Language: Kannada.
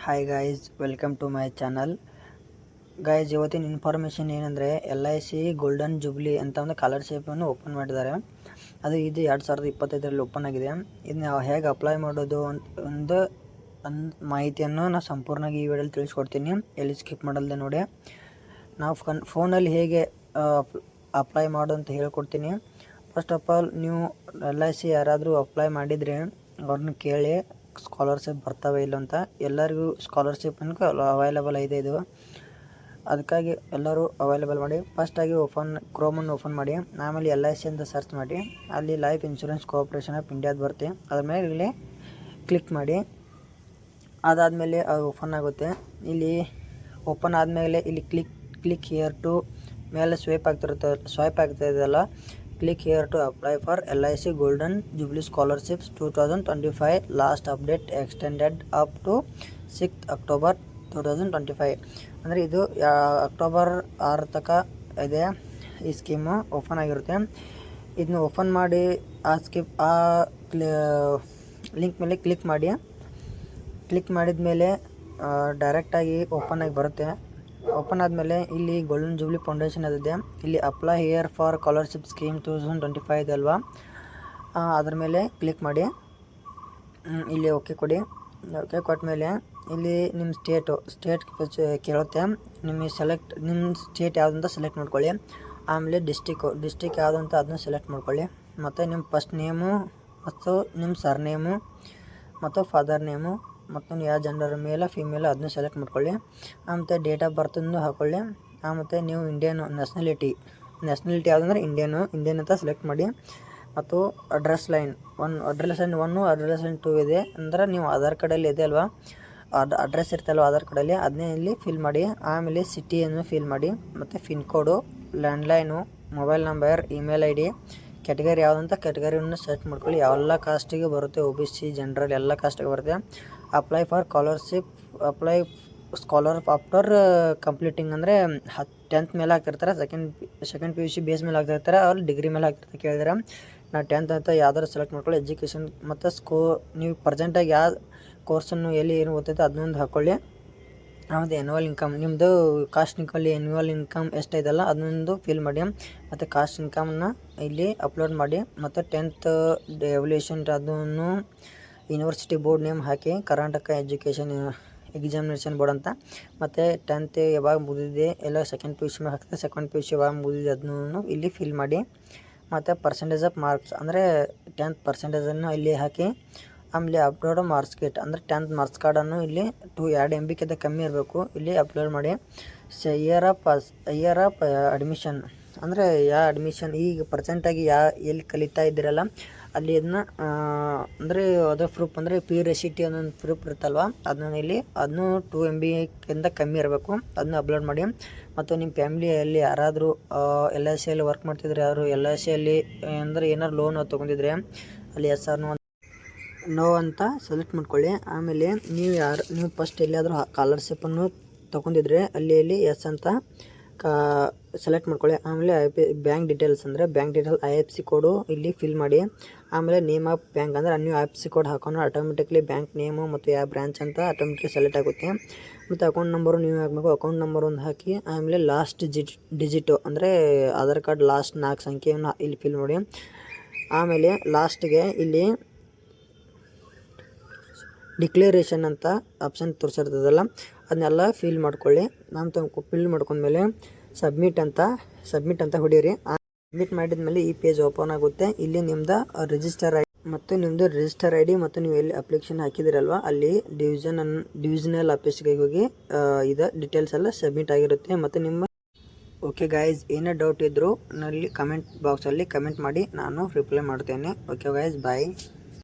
Hi guys, welcome to my channel. Guys, ಇವತ್ತಿನ ಇನ್ಫಾರ್ಮೇಷನ್ ಏನಂದರೆ LIC ಗೋಲ್ಡನ್ ಜುಬ್ಲಿ ಅಂತ ಒಂದು ಸ್ಕಾಲರ್ಶಿಪ್ಪನ್ನು ಓಪನ್ ಮಾಡಿದ್ದಾರೆ. ಅದು 2025ರಲ್ಲಿ ಓಪನ್ ಆಗಿದೆ. ಇದನ್ನ ಹೇಗೆ ಅಪ್ಲೈ ಮಾಡೋದು ಒಂದು ಮಾಹಿತಿಯನ್ನು ನಾನು ಸಂಪೂರ್ಣವಾಗಿ ಈ ವಿಡಿಯೋದಲ್ಲಿ ತಿಳಿಸ್ಕೊಡ್ತೀನಿ. ಎಲ್ಲಿ ಸ್ಕಿಪ್ ಮಾಡಲ್ದೆ ನೋಡಿ. ನಾವು ಫೋನಲ್ಲಿ ಹೇಗೆ ಅಪ್ಲೈ ಮಾಡೋದು ಅಂತ ಹೇಳ್ಕೊಡ್ತೀನಿ. ಫಸ್ಟ್ ಆಫ್ ಆಲ್, ನೀವು LIC ಯಾರಾದರೂ ಅಪ್ಲೈ ಮಾಡಿದರೆ ಅವ್ರನ್ನ ಕೇಳಿ ಸ್ಕಾಲರ್ಶಿಪ್ ಬರ್ತವೆ ಇಲ್ಲ ಅಂತ. ಎಲ್ಲರಿಗೂ ಸ್ಕಾಲರ್ಶಿಪ್ ಅವೈಲೇಬಲ್ ಇದೆ. ಇದು ಅದಕ್ಕಾಗಿ ಎಲ್ಲರೂ ಅವೈಲೇಬಲ್ ಮಾಡಿ. ಫಸ್ಟಾಗಿ ಕ್ರೋಮನ್ನು ಓಪನ್ ಮಾಡಿ. ಆಮೇಲೆ LIC ಅಂತ ಸರ್ಚ್ ಮಾಡಿ. ಅಲ್ಲಿ ಲೈಫ್ ಇನ್ಶೂರೆನ್ಸ್ ಕಾರ್ಪೊರೇಷನ್ ಆಫ್ ಇಂಡಿಯಾದ ಬರುತ್ತೆ. ಅದ್ರ ಮೇಲೆ ಇಲ್ಲಿ ಕ್ಲಿಕ್ ಮಾಡಿ. ಅದಾದಮೇಲೆ ಅದು ಓಪನ್ ಆಗುತ್ತೆ. ಇಲ್ಲಿ ಓಪನ್ ಆದಮೇಲೆ ಇಲ್ಲಿ ಕ್ಲಿಕ್ ಹಿಯರ್ ಟು ಮೇಲೆ ಸ್ವೈಪ್ ಆಗ್ತಿರೋದಲ್ಲ, click here to apply for LIC golden jubilee scholarships 2025. Last update extended up to 6th October 2025. ಅಂದರೆ ಇದು ಅಕ್ಟೋಬರ್ 6 ತನಕ ಇದೆ. ಈ ಸ್ಕೀಮು ಓಪನ್ ಆಗಿರುತ್ತೆ. ಇದನ್ನ ಓಪನ್ ಮಾಡಿ ಆ ಲಿಂಕ್ ಮೇಲೆ ಕ್ಲಿಕ್ ಮಾಡಿ. ಕ್ಲಿಕ್ ಮಾಡಿದ ಮೇಲೆ ಡೈರೆಕ್ಟಾಗಿ ಓಪನ್ ಆಗಿ ಬರುತ್ತೆ. ಓಪನ್ ಆದಮೇಲೆ ಇಲ್ಲಿ ಗೋಲ್ಡನ್ ಜುಬ್ಲಿ ಫೌಂಡೇಶನ್ ಅದಿದೆ. ಇಲ್ಲಿ apply here for scholarship scheme 2025 ಅಲ್ವಾ, ಅದ್ರ ಮೇಲೆ ಕ್ಲಿಕ್ ಮಾಡಿ. ಇಲ್ಲಿ ಓಕೆ ಕೊಡಿ. ಓಕೆ ಕೊಟ್ಟ ಇಲ್ಲಿ ನಿಮ್ಮ ಸ್ಟೇಟ್ ಕೇಳುತ್ತೆ. ನಿಮ್ಮ ಸ್ಟೇಟ್ ಯಾವುದಂತ ಸೆಲೆಕ್ಟ್ ಮಾಡ್ಕೊಳ್ಳಿ. ಆಮೇಲೆ ಡಿಸ್ಟಿಕ್ ಯಾವುದಂತ ಅದನ್ನ ಸೆಲೆಕ್ಟ್ ಮಾಡ್ಕೊಳ್ಳಿ. ಮತ್ತು ನಿಮ್ಮ ಫಸ್ಟ್ ನೇಮು ಮತ್ತು ನಿಮ್ಮ ಸರ್ನೇಮು ಮತ್ತು ಫಾದರ್ ನೇಮು ಮತ್ತು ಯಾವ ಜೆಂಡರ್ ಮೇಲ ಫಿಮೇಲ್ ಅದನ್ನು ಸೆಲೆಕ್ಟ್ ಮಾಡ್ಕೊಳ್ಳಿ. ಮತ್ತು ಡೇಟ್ ಆಫ್ ಬರ್ತನ್ನು ಹಾಕ್ಕೊಳ್ಳಿ. ಮತ್ತು ನೀವು ಇಂಡಿಯನ್ ನ್ಯಾಷನಾಲಿಟಿ ಯಾವುದಂದ್ರೆ ಇಂಡಿಯನ್ ಅಂತ ಸೆಲೆಕ್ಟ್ ಮಾಡಿ. ಮತ್ತು ಅಡ್ರೆಸ್ ಲೈನ್ 1 ಅಡ್ರೆಸ್ ಲೈನ್ 2 ಇದೆ. ಅಂದರೆ ನೀವು ಆಧಾರ್ ಕಾರ್ಡಲ್ಲಿ ಇದೆ ಅಲ್ವಾ, ಅಡ್ರೆಸ್ ಇರ್ತಲ್ವ ಆಧಾರ್ ಕಾರ್ಡಲ್ಲಿ, ಅದನ್ನೇ ಇಲ್ಲಿ ಫಿಲ್ ಮಾಡಿ. ಆಮೇಲೆ ಸಿಟಿಯನ್ನು ಫಿಲ್ ಮಾಡಿ. ಮತ್ತು ಪಿನ್ ಕೋಡು, landline, mobile number, email ID, category ಯಾವುದಂತ ಕ್ಯಾಟಗರಿಯನ್ನು ಸೆಲೆಕ್ಟ್ ಮಾಡ್ಕೊಳ್ಳಿ. ಎಲ್ಲ ಕಾಸ್ಟಿಗೆ ಬರುತ್ತೆ, OBC ಜನರಲ್ ಎಲ್ಲ ಕಾಸ್ಟಿಗೆ ಬರುತ್ತೆ. Apply for scholar after completing ಅಂದರೆ 10th ಮೇಲೆ ಹಾಕ್ತಿರ್ತಾರೆ, ಸೆಕೆಂಡ್ PUC ಬೇಸ್ ಮೇಲೆ ಹಾಕ್ತಿರ್ತಾರೆ, ಅವ್ರು ಡಿಗ್ರಿ ಮೇಲೆ ಹಾಕ್ತಿರ್ತಾರೆ. ಕೇಳಿದ್ರೆ ನಾವು 10th ಅಂತ ಯಾವ್ದಾರು ಸೆಲೆಕ್ಟ್ ಮಾಡ್ಕೊಳ್ಳಿ. ಎಜುಕೇಷನ್ ಮತ್ತು ನೀವು ಪ್ರೆಸೆಂಟಾಗಿ ಯಾವ ಕೋರ್ಸನ್ನು ಎಲ್ಲಿ ಏನು ಓದ್ತೈತೆ ಅದನ್ನೊಂದು ಹಾಕ್ಕೊಳ್ಳಿ. ಆಮೇಲೆ ಎನ್ಯುವಲ್ ಇನ್ಕಮ್, ನಿಮ್ಮದು ಕಾಸ್ಟ್ ಇನ್ಕಮಲ್ಲಿ ಎನ್ಯುವಲ್ ಇನ್ಕಮ್ ಎಷ್ಟೈತಲ್ಲ ಅದನ್ನೊಂದು ಫಿಲ್ ಮಾಡಿ. ಮತ್ತು ಕಾಸ್ಟ್ ಇನ್ಕಮನ್ನು ಇಲ್ಲಿ ಅಪ್ಲೋಡ್ ಮಾಡಿ. ಮತ್ತು 10th ಎವ್ಲ್ಯೂಷನ್ ಅದನ್ನು ಯೂನಿವರ್ಸಿಟಿ ಬೋರ್ಡ್ ನೇಮ್ ಹಾಕಿ, ಕರ್ನಾಟಕ ಎಜುಕೇಷನ್ ಎಕ್ಸಾಮಿನೇಷನ್ ಬೋರ್ಡ್ ಅಂತ. ಮತ್ತು 10th ಯಾವಾಗ ಮುಗಿದಿದೆ ಎಲ್ಲ ಸೆಕೆಂಡ್ PUC ಮೇಲೆ ಹಾಕ್ತಾರೆ, ಸೆಕೆಂಡ್ PUC ಯಾವಾಗ ಮುಗಿದಿದೆ ಅದನ್ನು ಇಲ್ಲಿ ಫಿಲ್ ಮಾಡಿ. ಮತ್ತು ಪರ್ಸೆಂಟೇಜ್ ಆಫ್ ಮಾರ್ಕ್ಸ್ ಅಂದರೆ 10th ಪರ್ಸೆಂಟೇಜನ್ನು ಇಲ್ಲಿ ಹಾಕಿ. ಆಮೇಲೆ ಅಪ್ಲೋಡ್ ಮಾರ್ಕ್ಸ್ ಶೀಟ್ ಅಂದರೆ 10th ಮಾರ್ಕ್ಸ್ ಕಾರ್ಡನ್ನು ಇಲ್ಲಿ 2 MB ಕಮ್ಮಿ ಇರಬೇಕು, ಇಲ್ಲಿ ಅಪ್ಲೋಡ್ ಮಾಡಿ. ಇಯರ್ ಆಫ್ ಅಡ್ಮಿಷನ್ ಅಂದರೆ ಯಾವ ಅಡ್ಮಿಷನ್ ಈಗ ಪ್ರೆಸೆಂಟಾಗಿ ಎಲ್ಲಿ ಕಲಿತಾ ಇದ್ದೀರಲ್ಲ ಅಲ್ಲಿ ಅದನ್ನ ಅಂದರೆ ಅದರ ಪ್ರೂಫ್ ಅಂದರೆ ರೆಸಿಟಿ ಅನ್ನೊಂದು ಪ್ರೂಫ್ ಇರುತ್ತಲ್ವ, ಅದನ್ನು 2 MB ಕಮ್ಮಿ ಇರಬೇಕು, ಅದನ್ನ ಅಪ್ಲೋಡ್ ಮಾಡಿ. ಮತ್ತು ನಿಮ್ಮ ಫ್ಯಾಮಿಲಿಯಲ್ಲಿ ಯಾರಾದರೂ LICಯಲ್ಲಿ ವರ್ಕ್ ಮಾಡ್ತಿದ್ರೆ, ಯಾರು LICಯಲ್ಲಿ ಅಂದರೆ ಏನಾರು ಲೋನ್ ತೊಗೊಂಡಿದ್ರೆ ಅಲ್ಲಿ ಎಸ್ ಆರ್ ನೋ ಅಂತ ಸೆಲೆಕ್ಟ್ ಮಾಡ್ಕೊಳ್ಳಿ. ಆಮೇಲೆ ನೀವು ಫಸ್ಟ್ ಎಲ್ಲಿಯಾದರೂ ಸ್ಕಾಲರ್ಶಿಪ್ಪನ್ನು ತೊಗೊಂಡಿದ್ರೆ ಅಲ್ಲಿ ಎಸ್ ಅಂತ ಸೆಲೆಕ್ಟ್ ಮಾಡ್ಕೊಳ್ಳಿ. ಆಮೇಲೆ ಬ್ಯಾಂಕ್ ಡೀಟೇಲ್ಸ್ ಅಂದರೆ ಬ್ಯಾಂಕ್ ಡೀಟೇಲ್ IFSC ಕೋಡು ಇಲ್ಲಿ ಫಿಲ್ ಮಾಡಿ. ಆಮೇಲೆ ನೇಮ್ ಆಫ್ ಬ್ಯಾಂಕ್ ಅಂದರೆ ನೀವು IFSC ಕೋಡ್ ಹಾಕೊಂಡು ಆಟೋಮೆಟಿಕ್ಲಿ ಬ್ಯಾಂಕ್ ನೇಮು ಮತ್ತು ಯಾವ ಬ್ರ್ಯಾಂಚ್ ಅಂತ ಆಟೋಮೆಟಿಕ್ಲಿ ಸೆಲೆಕ್ಟ್ ಆಗುತ್ತೆ. ಮತ್ತು ಅಕೌಂಟ್ ನಂಬರು ನೀವು ಹಾಕಬೇಕು, ಅಕೌಂಟ್ ನಂಬರ್ ಒಂದು ಹಾಕಿ. ಆಮೇಲೆ ಲಾಸ್ಟ್ ಡಿಜಿಟು ಅಂದರೆ ಆಧಾರ್ ಕಾರ್ಡ್ ಲಾಸ್ಟ್ 4 ಸಂಖ್ಯೆಯನ್ನು ಇಲ್ಲಿ ಫಿಲ್ ಮಾಡಿ. ಆಮೇಲೆ ಲಾಸ್ಟ್ಗೆ ಇಲ್ಲಿ ಡಿಕ್ಲೇರೇಷನ್ ಅಂತ ಆಪ್ಷನ್ ತೋರಿಸಿರ್ತದಲ್ಲ ಅದನ್ನೆಲ್ಲ ಫಿಲ್ ಮಾಡ್ಕೊಳ್ಳಿ. ಫಿಲ್ ಮಾಡ್ಕೊಂಡ್ಮೇಲೆ ಸಬ್ಮಿಟ್ ಅಂತ ಹೊಡೀರಿ. ಸಬ್ಮಿಟ್ ಮಾಡಿದ್ಮೇಲೆ ಈ ಪೇಜ್ ಓಪನ್ ಆಗುತ್ತೆ. ಇಲ್ಲಿ ನಿಮ್ದು ರಿಜಿಸ್ಟರ್ ID ಮತ್ತು ನೀವು ಎಲ್ಲಿ ಅಪ್ಲಿಕೇಶನ್ ಹಾಕಿದಿರಲ್ವ ಅಲ್ಲಿ ಡಿವಿಷನಲ್ ಆಫೀಸ್ಗೆ ಹೋಗಿ ಇದು ಡೀಟೇಲ್ಸ್ ಎಲ್ಲ ಸಬ್ಮಿಟ್ ಆಗಿರುತ್ತೆ. ಮತ್ತು ನಿಮ್ಮ ಓಕೆ ಗಾಯ್ಸ್, ಏನೇ ಡೌಟ್ ಇದ್ದರೂ ನಲ್ಲಿ ಕಮೆಂಟ್ ಬಾಕ್ಸಲ್ಲಿ ಕಮೆಂಟ್ ಮಾಡಿ, ನಾನು ರಿಪ್ಲೈ ಮಾಡ್ತೇನೆ. ಓಕೆ ಗಾಯ್ಸ್, ಬಾಯ್.